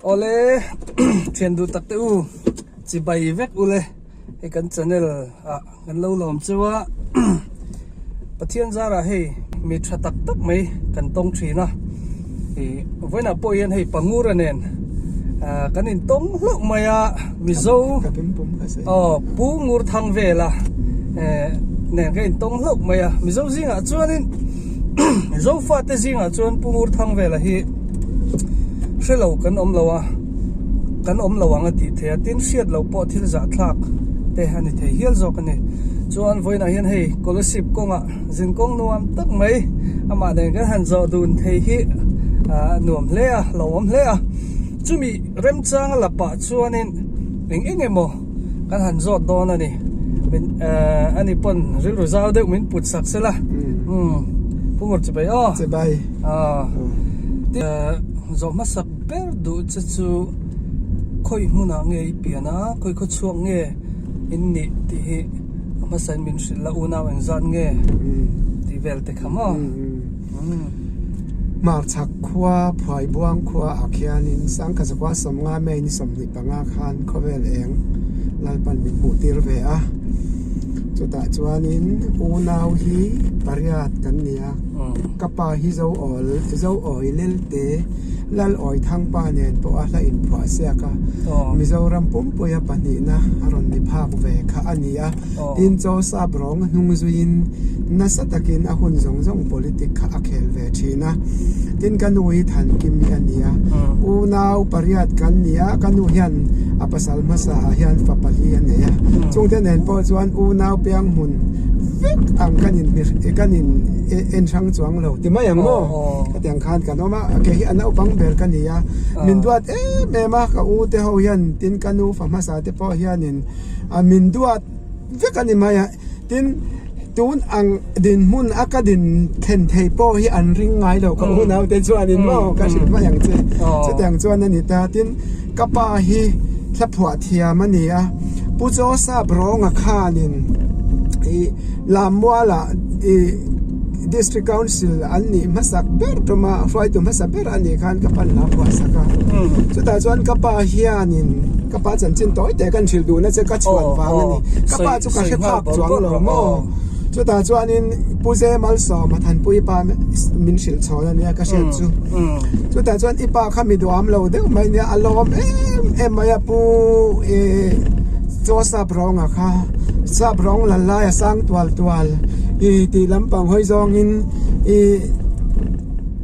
ole thian du tak te u chi bai vek ule he kan channel a kan lo lom chuwa pathian zara hei mi tha tak tak mai kan tong thina e voina poian hei pangura nen kan in tong hluk maya mi zo pu ngur thang vela nen kan in tong hluk maya mi zo zinga chuanin zo fa te zinga chuan pu ngur thang vela hi shelo kan om lawanga ti the tin siat lo po thil za thlak te hani the hial zo kan ni chuan voina hian hei scholarship konga jin kong nuam tak mai ama den kan han zo dun thei hi nuam hle a lawam hle a chumi rem chang la pa chuanin eng engemo kan han zo don ani min ani pon ril ro zau de min put sak sela pungor chibai zo masak ber du chu khoi muna nge piana khoi kho chuang nge inni ti hi masan min shilla una wen zan nge ti vel te khama mar chak khwa phai buang khwa akhianin sang ka zakwa somnga me ni somni panga khan khovel eng lalpan min pu tir ve a chuta chuanin unau hi pariat kan nia kapa hi zo ol lel te lal oi thang pa nen po a la in phwa sia ka mizoram pum poya pani na aron ni phak ve kha ania tin cho sa brong hnung zuin na satakin a hun zong politik kha akhel ve thina tin kanui than kim mi ania u nau pariat kan nia kanu hian apasal masa hian fapali ania chungte nen po chuan u nau piang hun vek ang kanin mir kanin en sang chuang lo ti mai ang mo ka tiang khan kan oma ke hi ana upang ber kan nia min duat me ma ka u te ho hian tin kanu famasa te po hianin a min duat vek ani maya tin tun ang din mun akadin ten thei po hi an ring ngai lo ka u nau te chuanin mo ka shil ma yang che tiang chuan ani ta tin kapa hi thlaphuwa thia mania pu cho sa bronga khanin i lamwala i district council anni masak ber toma fai to masak ber ani khan kapan la kwa saka chuta chuan kapa hianin kapa chanchin toy te kan thil du na che ka chuan wang ani kapa chu ka he phak chuang lo mo chuta chuanin puze mal so ma than pui pa min shil chhola nia ka shet chu chuta chuan ipa khami do am lo de mai nia alom em maya pu cho sa bronga kha sa brong la la ya sang twal i ti lampang hoi zong in i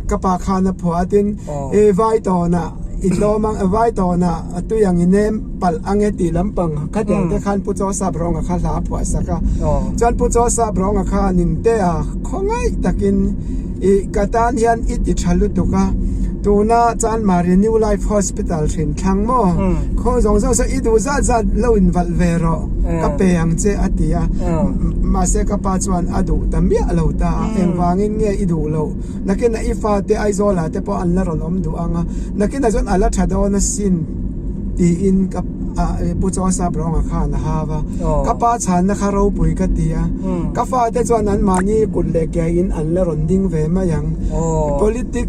kapa khana phuatin e vai to na i lo mang vai to na tu yang inem pal ange ti lampang ka tiang te khan pu cho sa brong kha la phua saka chan pu cho sa brong kha nin te a khongai takin i katan hian i ti thalu tuka tuna chan mari new life hospital thin thang mo kho zong so i du za lo in val vero ka pe ang che atia ma se ka pa chuan adu tamia lo ta eng wangin nge i du lo nakin na ifa te aizola te po an la ron om du anga nakin na jon ala thado na sin ti in ka pu cho sa brong kha na hawa ka pa chan na kharo pui ka tia ka fa te chuan an mani kul le ke in an la ron ding ve ma yang politic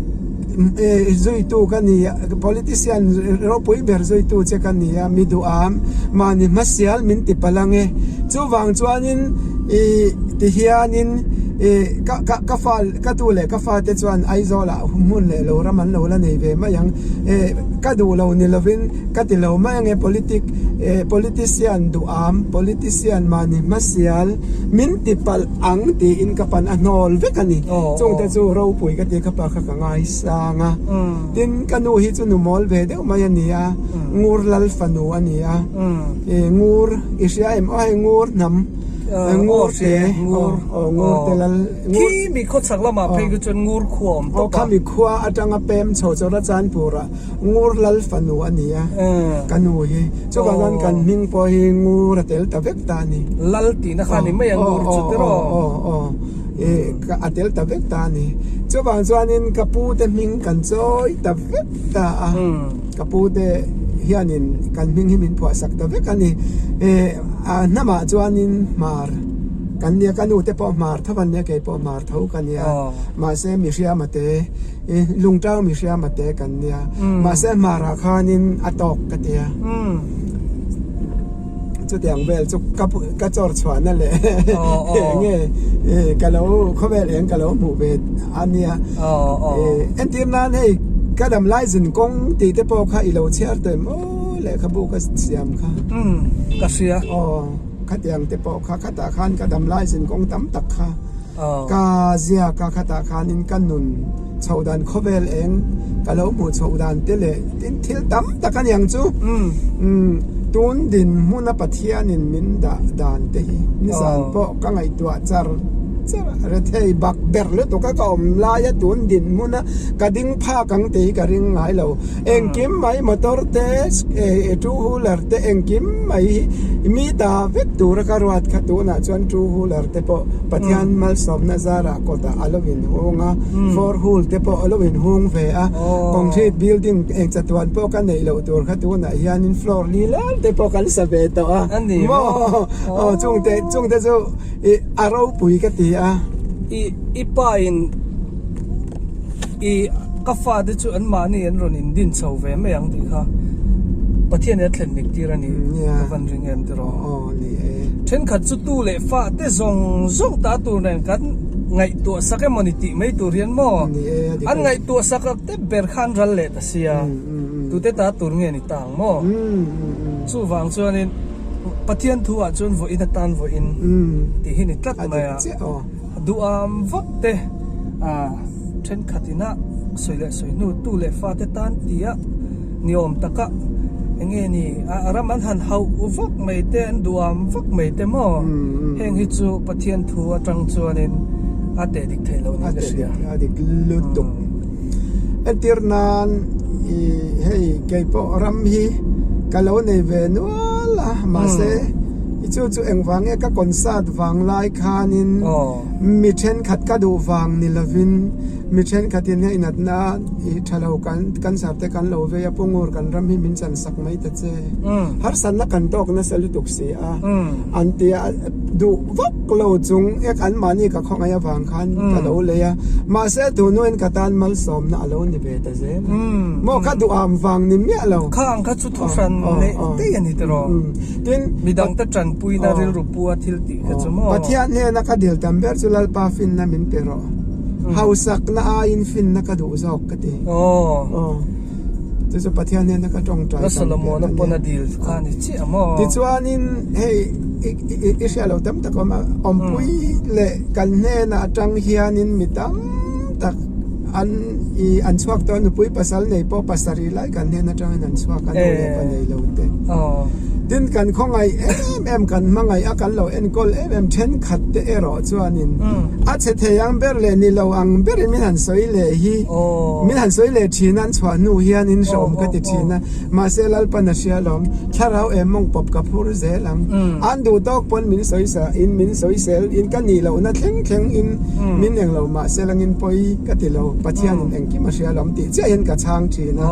zoi tu kani politician ro pui ber zoi tu che kani mi du am mani masial min ti palange chu wang chuanin ti hianin ka fal ka tu le ka fa te chuan aizola mun le lo raman lo la nei ve ma yang ka du lo ni lovin ka ti lo ma nge politician du am politician mani masial min ti pal ang ti in kapan anol ve kani chung te chu ro pui ka ti ka pa kha ngai sanga tin kanu hi chu nu mol ve de ma ania ngur lal fanu ania ngur isya em ai ngur nam ngur te lal ki mi kho chakla ma phei gu chon ngur khom to ka mi khwa atanga pem chora chan pura ngur lal fanu ania kanu hi chu kan ming po hi ngur tel ta vek ta ni lal ti na khani mai ngur chu te ro ka atel ta vek ta ni chu bang chuanin kapu te ming kan choi ta vek ta kapu te hianin kan ming himin phwa sak ta vek ani nama chuanin mar กันเนี่ยกันดูแต่ปอมาร์ถ้าวันเนี่ยแกปอมาร์เท่ากันเนี่ยมาเซมีเชียมาเตลุงเจ้ามีเชียมาเตกันเนี่ยมาเซมาราคานินอตอกกันเนี่ยจุดอย่างเวลจุกกระจอดชวนนั่นแหละเงี้ยกะโหลเขาเวลเองกะโหลหมู่เวทอันเนี้ยเอ็นทีนั้นให้กระดำไล่สินกงตีเตปอค่ะอีโลเชียร์เต็มโอ้เลยขบุกเสียมค่ะกระเสียขัดอย่างเตปอค่ะขัดตาคานกระดำไล่สินกงตั้มตักค่ะกาเซียกาขัดตาคานินกันนุนชาวดันเขาเวลเองกะโหลหมู่ชาวดันเตเลตินทิลตั้มตักกันอย่างจูตุนดินมุนปัทยานินมินดานเตหินิสานปอกังไอตัวจารเรเทยบักเบร์เลตุกะกอมลายตุนดินมุนกะดิ้งพากังเตกะริงไงเราเอ็งกิมไม่มอเตอร์เตสทูฮูลาร์เตเอ็งกิมไม่มีตาเวตูระการวัดขตูน่ะจวนทูฮูลาร์เตปอปัทยานมัลสอบนาซาระกอตาอลวินฮงะฟอร์ฮูลเตปออลวินฮงเฟอะคอนกรีตบิลดิ้งเอ็งจัตวันปอกันในเราตัวขตูน่ะยานินฟลอร์ลีลาเตปอกันสเบตอ่ะโมจงเตจูอาราวปุยกะตีอีป้าอินอีกาแฟดิจูอันมานี่อันรอนินดินเสาเวไม่ยังดีค่ะประเทศนี้เทนนิกที่รันนี่กวันริงเอ็มที่รอเช่นขัดสุดตู้เล่ฟ้าเตะซงตาตัวนั้นกันไงตัวสักมันติไม่ตัวเรียนมั่วอันไงตัวสักเตะเบร์ขันรัลเล่ตัเสียตัวเตะตาตัวเงี้ยนี่ต่างมั่วสู้ฟังส่วนนี้ประเทศทัวร์จนวัวอินตันวัวอินที่หินตัดมาดูวัดเตะเช่นขัดน่ะสวยเล่สวยนู่ตู้เล่ฟ้าเตะตันที่นิยมตะกะเงี้ยนี่รามันหันเขาวักไม่เตะดูวักไม่เตะมั่วเฮงฮิจูประเทศทัวร์จังจวนนี้อาเตดิกเทโลนี่ก็เสียอาดิกลุดตุกเอ็นทีร์นานเฮ้ยเกี่ยวกับรำฮีกะโลในเวนัวละมาเซจู่ๆเอ็งฟังก็คอนเสิร์ตฟังไลค์คานินมีเช่นขัดกระดูฟังนิลวินมีเช่นขัดที่เนี่ยอินัดนาทะเลากันสับแต่กันโลเวียพงอูร์กันรำให้มินจันสักไม่ตัดเจฮาร์สันนักกันตอกนั่นสลุตุกเสียอันเตียดูวักโลจุงเอกอันมานี่กับของไอ้ฟังคันกะโลเลยมาเซตูนวนกัตันมัลสมน่ะโลนี่เบตัดเจโมกัดดูอัมฟังนี่เมียเราข้างกัดสุดทุสันเลยเตี้ยนี่ตรอมีดังตะจันปุยนาเรรูปัวทิลติก็จะมั่วปัทยาเนี่ยนักเดียลตัมเบอร์จุลลปาฟินน่ะมินเปโรเฮาสักน่ะอินฟินนักดูซอกกะติจะปัทยาเนี่ยนักจงใจแล้วสโลโมนปนดิลข้านี่เชี่ยมั่วติดว่านินเฮ้ยอิสราเอลตั้มตะก็มาอมปุยเละกันเนน่ะจังเฮียนินมิตั้มตักอันสวกตอนปุยภาษาในพอภาษารีไลกันเนน่ะจังอันสวกกันเลยกันในเราเตดินกันของไงกันมังไงอากันเรากอลเช่นขัดเตะรอจวนินอาจจะเทียงเบอร์เลนี่เราอังเบอร์มิหันสวยเลยฮีมิหันสวยเลยชีนันชวนูเฮียนินชมกติชีนะมาเซลปนัชยาลมถ้าเรามงปบกับผู้เซลังอันดูตอกปนมินสวยสะอินมินสวยเซลอินกันนี่เรานัดเข่งอินมินเองเรามาเซลังอินปอยกติเราปัจจัยนินเองกิมาเชียลมติเจ้าเห็นกับช้างชีนะ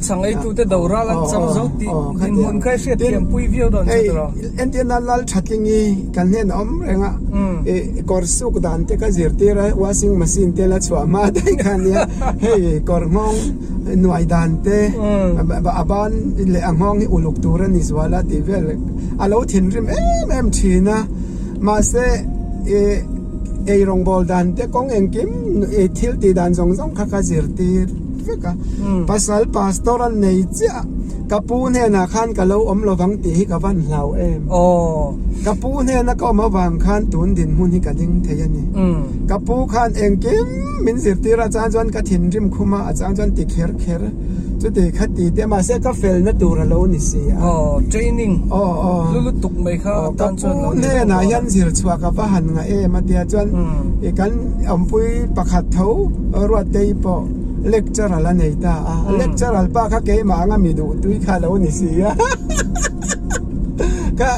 ช่างไอ้ตัวเตดาวราลันจังจติหินมุนใครเสียเทียมปุยวิวดอนจุดรอเอ็นเทียนนัลชัดกิงีกันเห็นเรงอ่ะกอร์สุกดันเตก็จิรเตระวาซิงมาซินเตละชัวมาได้กันเนี่ยเฮ้ยกอร์มองหน่วยดันเตอาบานเลอังห้องอุลุกตูรันนิสวาลาติเวลอาลาวทินริมชีนะมาเซรองบอลดันเตกงเอ็งกิมทิลตีดันซงข้าก็จิรเตpasal pastoral neja kapun he na khan ka lo om lo bang ti hi ka van hlau kapun he na ko ma wang khan tun din hun hi ka ding theyani kapu khan engkim min sir tira cha jon ka thin rim khuma a cha jon ti kher chu te khati te ma se ka fel na tur lo ni si training lulu tuk mai kha tan chon lo ne na yan zir chwa ka pa han nga ma tia jon e kan ampui pakhat thau ro tei po lecture ala nei ta lecture al pa kha ke ma nga mi du tui kha lo ni si ก็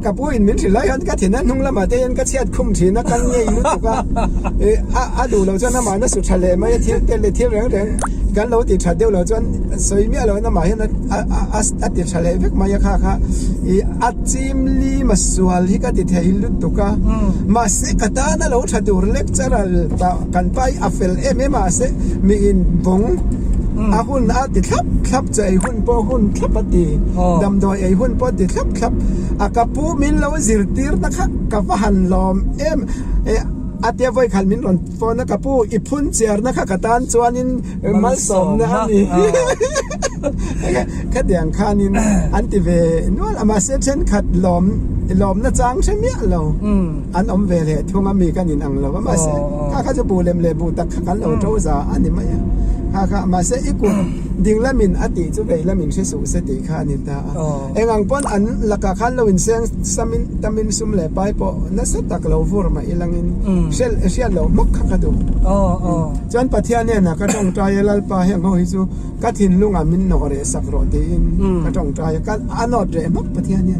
กะปุ้ยมินสิไลฮันก็เห็นนั้นนุ่งละมาเตยันก็เชียดคุ้มถีนะกันเงี้ยรู้ตุกะดูเราจนน้ำมันน่ะสุดทะเลไม่เที่ยวเตลเที่ยวแรงกันเราติดชาเดียวเราจนสวยมีอะไรน้ำมันนั้นติดทะเลเวกมายาค่ะอัดจิมลีมาสวลที่ก็ติดเฮลุตุกะมาเสกตานะเราชาดูเล็กจระกันไปอัฟเฟลมาเสมีอินบงหุ่นติดขับใจหุ่นพอหุ่นขับปฏิดำดอยหุ่นพอติดขับกับปูมินเราจิรตีร์นะคะกับหันลมอาเทียบไว้ขันมินรอนฟอนกับปูอีพุ่นเจียร์นะคะกตันจวนินมัลสมนะนี่ขัดอย่างขานินอันติเวนู่นมาเซเชนขัดลมน่าจังใช่ไหมเราอันอมเวเลทุ่งมีกันนินอังเราว่ามาเซข้าจะปูเลบูตักขันเราโจซาอันนี้ไม่ข้ามาเซอีกุดิ่งละมินอติจุเวละมินเชสุเสติขานิตาเองอังปอนอันลักขันเราอินเซงสมินตามินซุมเลไปปอนัสตักเราฟูร์มาอีลังอินเชลเรามักขัดดูจนปัทยาเนี่ยนะก็ต้องใจลัลปะเฮงเขาฮิจูก็ทิ้งลุงอามินนอเรสักโรตีนก็ต้องใจกันอันนอเรมักปัทยาเนี่ย